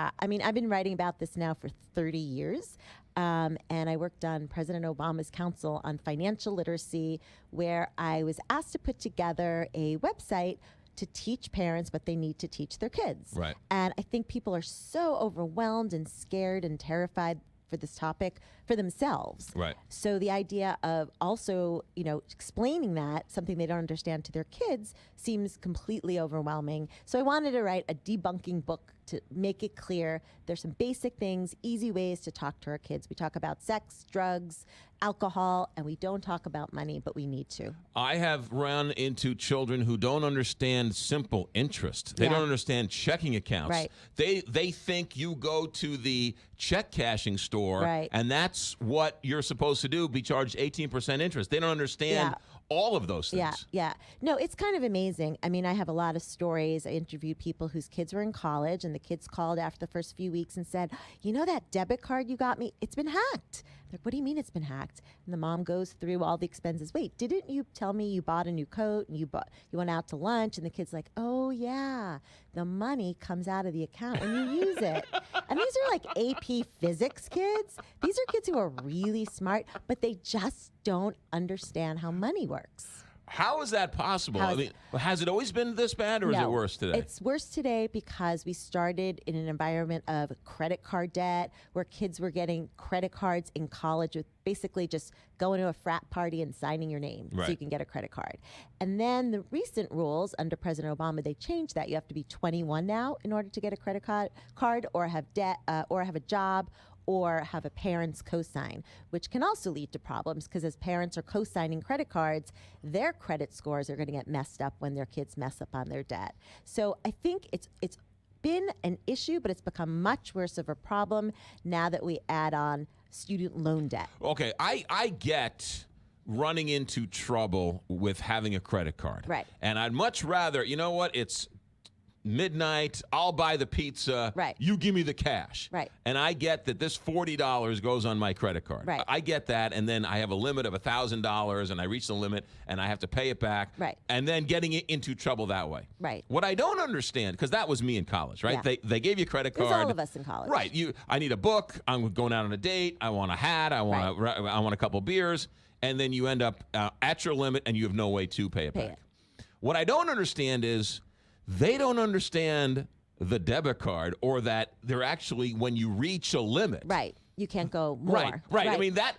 Yeah. I mean, I've been writing about this now for 30 years. And I worked on President Obama's Council on Financial Literacy, where I was asked to put together a website to teach parents what they need to teach their kids. Right. And I think people are so overwhelmed and scared and terrified for this topic for themselves. Right. So the idea of also, explaining that, something they don't understand to their kids, seems completely overwhelming. So I wanted to write a debunking book to make it clear there's some basic things, easy ways to talk to our kids. We talk about sex, drugs, alcohol, and we don't talk about money, but we need to. I have run into children who don't understand simple interest. They don't understand checking accounts. Right. They think you go to the check cashing store, right, and that's what you're supposed to do, be charged 18% interest. They don't understand all of those things. Yeah. No, it's kind of amazing. I mean, I have a lot of stories. I interviewed people whose kids were in college, and the kids called after the first few weeks and said, that debit card you got me, it's been hacked. I'm like, what do you mean it's been hacked? And the mom goes through all the expenses. Wait, didn't you tell me you bought a new coat and you went out to lunch? And the kid's like, oh yeah, the money comes out of the account when you use it. And these are like AP physics kids. These are kids who are really smart, but they just don't understand how money works. How is that possible? Has it always been this bad, or is it worse today? It's worse today because we started in an environment of credit card debt, where kids were getting credit cards in college with basically just going to a frat party and signing your name so you can get a credit card. And then the recent rules under President Obama, they changed that. You have to be 21 now in order to get a credit card or have debt or have a job, or have a parent's cosign, which can also lead to problems because as parents are cosigning credit cards, their credit scores are going to get messed up when their kids mess up on their debt. So I think it's been an issue, but it's become much worse of a problem now that we add on student loan debt. Okay, I get running into trouble with having a credit card. Right. And I'd much rather, it's midnight, I'll buy the pizza, you give me the cash. Right. And I get that this $40 goes on my credit card. Right. I get that, and then I have a limit of $1,000, and I reach the limit, and I have to pay it back. Right. And then getting into trouble that way. Right. What I don't understand, because that was me in college, right? Yeah. They gave you a credit card. It was all of us in college. Right. I need a book, I'm going out on a date, I want a hat, I want a couple beers, and then you end up at your limit, and you have no way to pay it back. What I don't understand is they don't understand the debit card, or that they're actually, when you reach a limit. Right. You can't go more. Right. I mean, that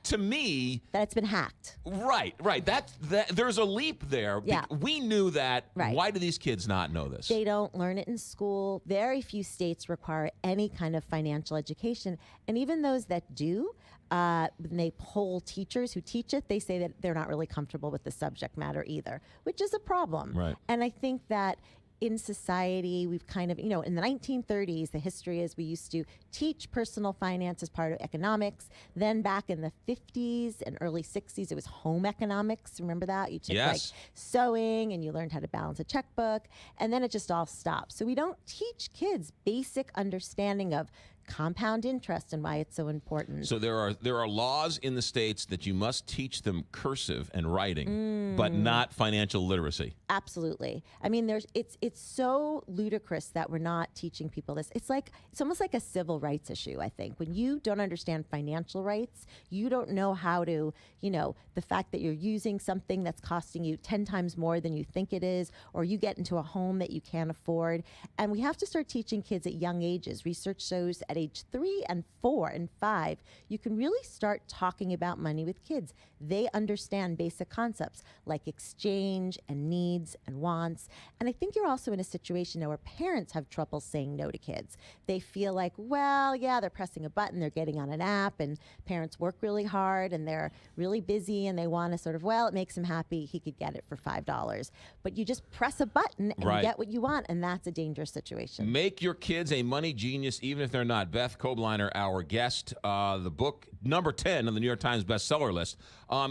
to me. That it's been hacked. Right. That there's a leap there. Yeah. We knew that. Right. Why do these kids not know this? They don't learn it in school. Very few states require any kind of financial education. And even those that do, when they poll teachers who teach it, they say that they're not really comfortable with the subject matter either, which is a problem. Right. And I think that in society, we've kind of, in the 1930s, the history is we used to teach personal finance as part of economics. Then back in the 50s and early 60s, it was home economics. Remember that? You took like sewing and you learned how to balance a checkbook. And then it just all stopped. So we don't teach kids basic understanding of compound interest and why it's so important. So there are laws in the states that you must teach them cursive and writing, but not financial literacy. Absolutely. I mean, it's so ludicrous that we're not teaching people this. It's almost like a civil rights issue, I think. When you don't understand financial rights, you don't know how to, the fact that you're using something that's costing you 10 times more than you think it is, or you get into a home that you can't afford. And we have to start teaching kids at young ages. Research shows at age 3 and 4 and 5, you can really start talking about money with kids. They understand basic concepts like exchange and needs and wants. And I think you're also in a situation now where parents have trouble saying no to kids. They feel like, well, yeah, they're pressing a button, they're getting on an app, and parents work really hard and they're really busy and they want to sort of, well, it makes him happy, he could get it for $5. But you just press a button and you get what you want, and that's a dangerous situation. Make your kids a money genius even if they're not. Beth Kobliner, our guest, the book number 10 on the New York Times bestseller list.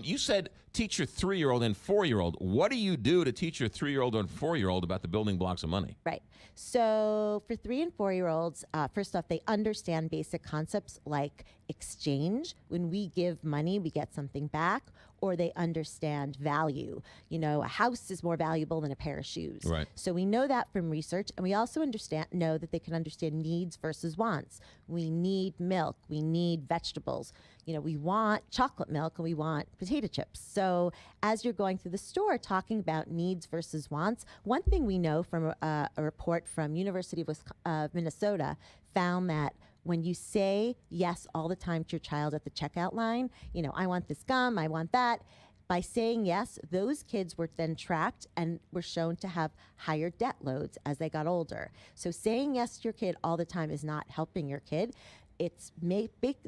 You said teach your 3-year-old and 4-year-old. What do you do to teach your 3-year-old and 4-year-old about the building blocks of money? Right. So for 3 and 4-year-olds, first off, they understand basic concepts like exchange. When we give money, we get something back. or they understand value. You know, a house is more valuable than a pair of shoes. Right. So we know that from research, and we also know that they can understand needs versus wants. We need milk. We need vegetables. You know, we want chocolate milk and we want potato chips. So as you're going through the store talking about needs versus wants, one thing we know from a report from University of Minnesota found that when you say yes all the time to your child at the checkout line, you know, I want this gum, I want that. By saying yes, those kids were then tracked and were shown to have higher debt loads as they got older. So saying yes to your kid all the time is not helping your kid. It's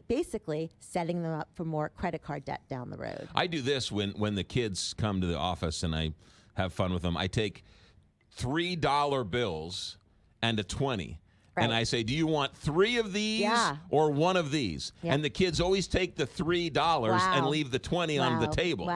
basically setting them up for more credit card debt down the road. I do this when the kids come to the office and I have fun with them. I take $3 bills and a 20. Right. And I say, do you want 3 of these or 1 of these? Yep. And the kids always take the $3 and leave the 20 on the table.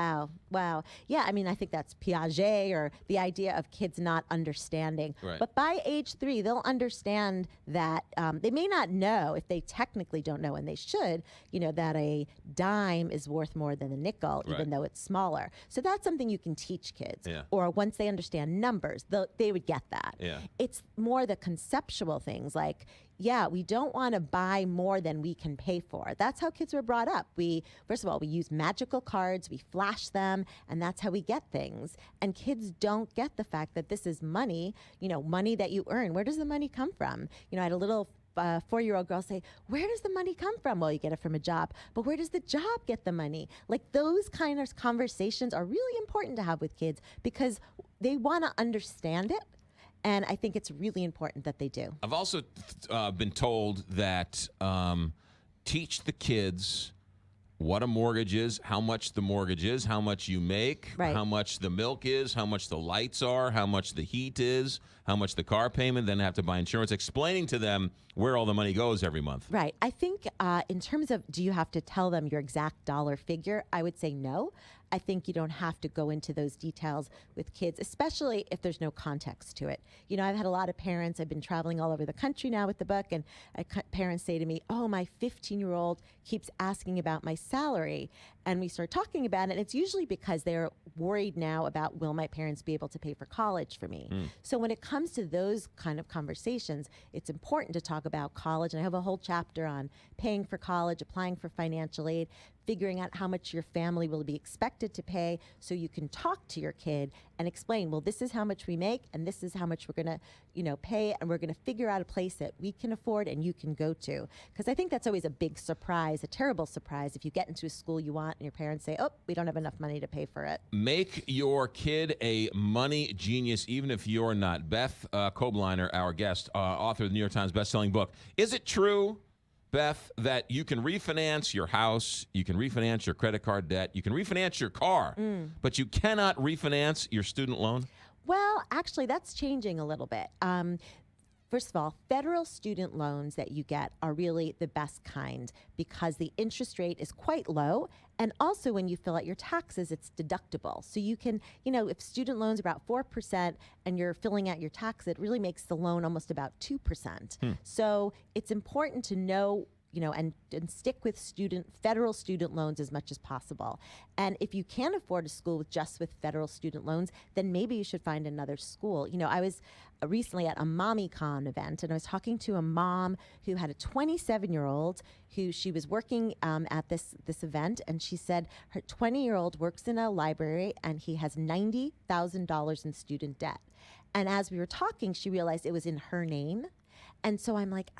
Wow. Yeah, I mean, I think that's Piaget, or the idea of kids not understanding. Right. But by age 3, they'll understand that they may not know, if they technically don't know, and they should, you know, that a dime is worth more than a nickel, even though it's smaller. So that's something you can teach kids. Yeah. Or once they understand numbers, they would get that. Yeah. It's more the conceptual things like, yeah, we don't want to buy more than we can pay for. That's how kids were brought up. First of all, we use magical cards, we flash them, and that's how we get things. And kids don't get the fact that this is money, you know, money that you earn. Where does the money come from? You know, I had a little 4-year-old girl say, where does the money come from? Well, you get it from a job, but where does the job get the money? Like, those kind of conversations are really important to have with kids because they want to understand it. And I think it's really important that they do. I've also been told that teach the kids what a mortgage is, how much the mortgage is, how much you make, how much the milk is, how much the lights are, how much the heat is, how much the car payment, then have to buy insurance, explaining to them where all the money goes every month. Right. I think in terms of, do you have to tell them your exact dollar figure? I would say no. I think you don't have to go into those details with kids, especially if there's no context to it. You know, I've had a lot of parents, I've been traveling all over the country now with the book, and parents say to me, oh, my 15-year-old keeps asking about my salary. And we start talking about it, and it's usually because they're worried now about, will my parents be able to pay for college for me? So when it comes to those kind of conversations, it's important to talk about college. And I have a whole chapter on paying for college, applying for financial aid, figuring out how much your family will be expected to pay, so you can talk to your kid and explain, well, this is how much we make, and this is how much we're going to, you know, pay, and we're going to figure out a place that we can afford and you can go to. Because I think that's always a big surprise, a terrible surprise, if you get into a school you want and your parents say, oh, we don't have enough money to pay for it. Make your kid a money genius, even if you're not. Beth Kobliner, our guest, author of the New York Times bestselling book. Is it true, Beth, that you can refinance your house, you can refinance your credit card debt, you can refinance your car, but you cannot refinance your student loan? Well, actually, that's changing a little bit. First of all, federal student loans that you get are really the best kind because the interest rate is quite low. And also, when you fill out your taxes, it's deductible. So you can, you know, if student loans are about 4% and you're filling out your tax, it really makes the loan almost about 2%. So it's important to know, you know, and stick with federal student loans as much as possible. And if you can't afford a school with federal student loans, then maybe you should find another school. You know, I was recently at a MommyCon event, and I was talking to a mom who had a 27-year-old who she was working at this event, and she said her 20-year-old works in a library and he has $90,000 in student debt. And as we were talking, she realized it was in her name. And so I'm like,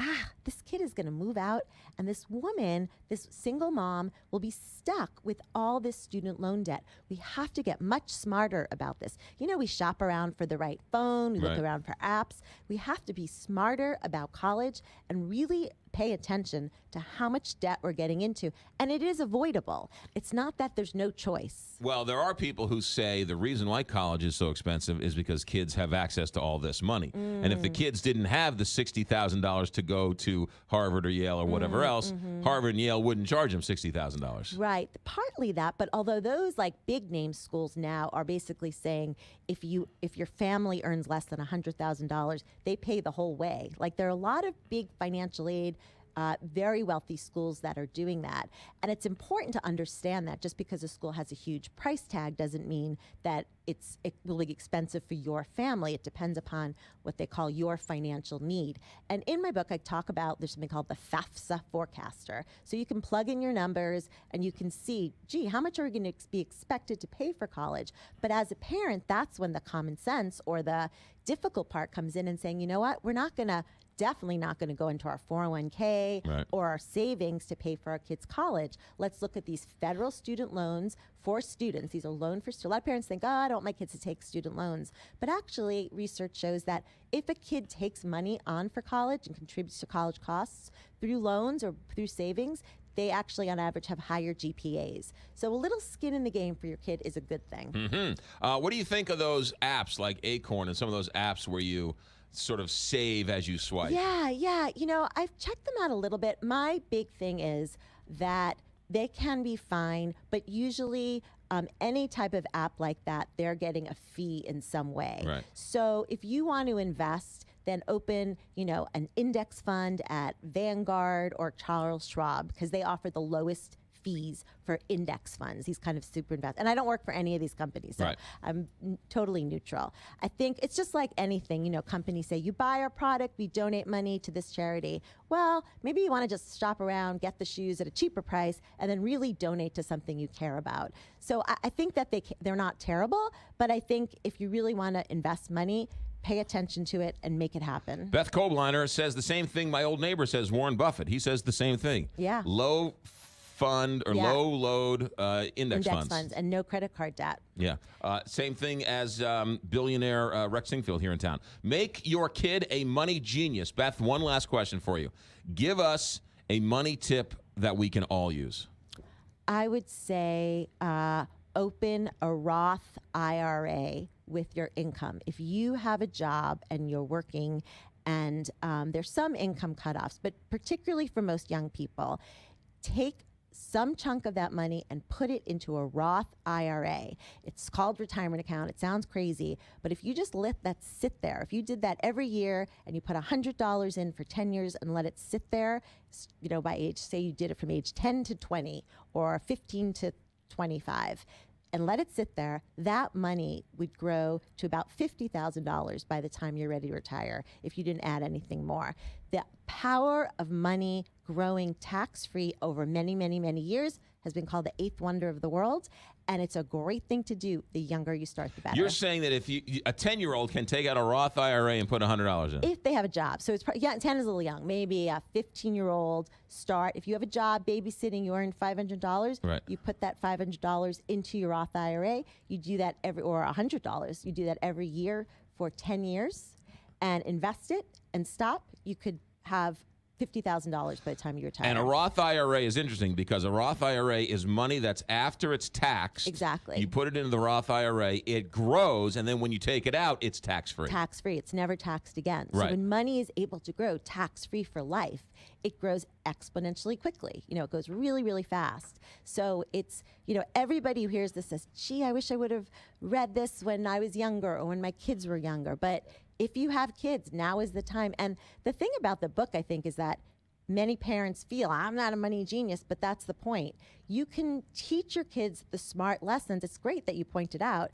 this kid is going to move out, and this woman, this single mom, will be stuck with all this student loan debt. We have to get much smarter about this. You know, we shop around for the right phone, we look around for apps. We have to be smarter about college and really pay attention to how much debt we're getting into. And it is avoidable. It's not that there's no choice. Well, there are people who say the reason why college is so expensive is because kids have access to all this money. And if the kids didn't have the $60,000 to go to Harvard or Yale or whatever else, Harvard and Yale wouldn't charge them $60,000. Right. Partly that, but although those like big name schools now are basically saying if your family earns less than $100,000, they pay the whole way. Like, there are a lot of big financial aid very wealthy schools that are doing that. And it's important to understand that just because a school has a huge price tag doesn't mean that it will be expensive for your family. It depends upon what they call your financial need. And in my book, I talk about, there's something called the FAFSA forecaster. So you can plug in your numbers and you can see, gee, how much are we going to be expected to pay for college? But as a parent, that's when the common sense or the difficult part comes in and saying, you know what, we're definitely not going to go into our 401k Right. or our savings to pay for our kids' college. Let's look at these federal student loans for students. These are loan for students. A lot of parents think, oh, I don't want my kids to take student loans. But actually, research shows that if a kid takes money on for college and contributes to college costs through loans or through savings, they actually, on average, have higher GPAs. So a little skin in the game for your kid is a good thing. Mm-hmm. What do you think of those apps like Acorn and some of those apps where you sort of save as you swipe? Yeah. You know, I've checked them out a little bit. My big thing is that they can be fine, but usually any type of app like that, they're getting a fee in some way. Right. So if you want to invest, then open, you know, an index fund at Vanguard or Charles Schwab because they offer the lowest fees for index funds, these kind of super invest. And I don't work for any of these companies, so Right. I'm totally neutral. I think it's just like anything, you know, companies say, you buy our product, we donate money to this charity. Well, maybe you want to just shop around, get the shoes at a cheaper price, and then really donate to something you care about. So I think that they're not terrible, but I think if you really want to invest money, pay attention to it and make it happen. Beth Kobliner says the same thing my old neighbor says, Warren Buffett. He says the same thing. Yeah. Low fund or Yeah. low load index funds and no credit card debt. Yeah. Same thing as billionaire Rex Singfield here in town. Make your kid a money genius. Beth, one last question for you. Give us a money tip that we can all use. I would say open a Roth IRA with your income. If you have a job and you're working and there's some income cutoffs, but particularly for most young people, take some chunk of that money and put it into a Roth IRA. It's called retirement account. It sounds crazy, but if you just let that sit there, if you did that every year and you put $100 in for 10 years and let it sit there, you know, by age, say you did it from age 10 to 20 or 15 to 25, and let it sit there, that money would grow to about $50,000 by the time you're ready to retire if you didn't add anything more. The power of money growing tax-free over many, many, many years has been called the eighth wonder of the world, and it's a great thing to do. The younger you start, the better. You're saying that if a 10-year-old can take out a Roth IRA and put $100 in? If they have a job. So it's 10 is a little young. Maybe a 15-year-old start. If you have a job babysitting, you earn $500. Right. You put that $500 into your Roth IRA. You do that or $100. You do that every year for 10 years and invest it and stop. You could have $50,000 by the time you retire. And a Roth IRA is interesting because a Roth IRA is money that's after it's taxed. Exactly. You put it into the Roth IRA, it grows, and then when you take it out, it's tax-free. Tax-free. It's never taxed again. Right. So when money is able to grow tax-free for life, it grows exponentially quickly. You know, it goes really, really fast. So it's, you know, everybody who hears this says, gee, I wish I would have read this when I was younger or when my kids were younger. But if you have kids, now is the time. And the thing about the book, I think, is that many parents feel, I'm not a money genius, but that's the point. You can teach your kids the smart lessons. It's great that you pointed out.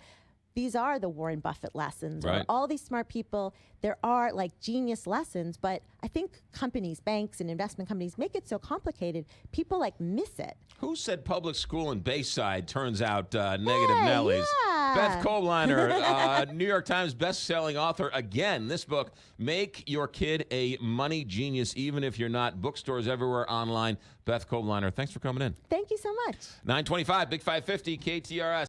These are the Warren Buffett lessons, Right. or all these smart people. There are like genius lessons, but I think companies, banks, and investment companies make it so complicated. People like miss it. Who said public school in Bayside turns out negative Hey, Nellies? yeah. Beth Kobliner, New York Times best-selling author. Again, this book, Make Your Kid a Money Genius, even if you're not. Bookstores everywhere online. Beth Kobliner, thanks for coming in. Thank you so much. 925, Big 550, KTRS.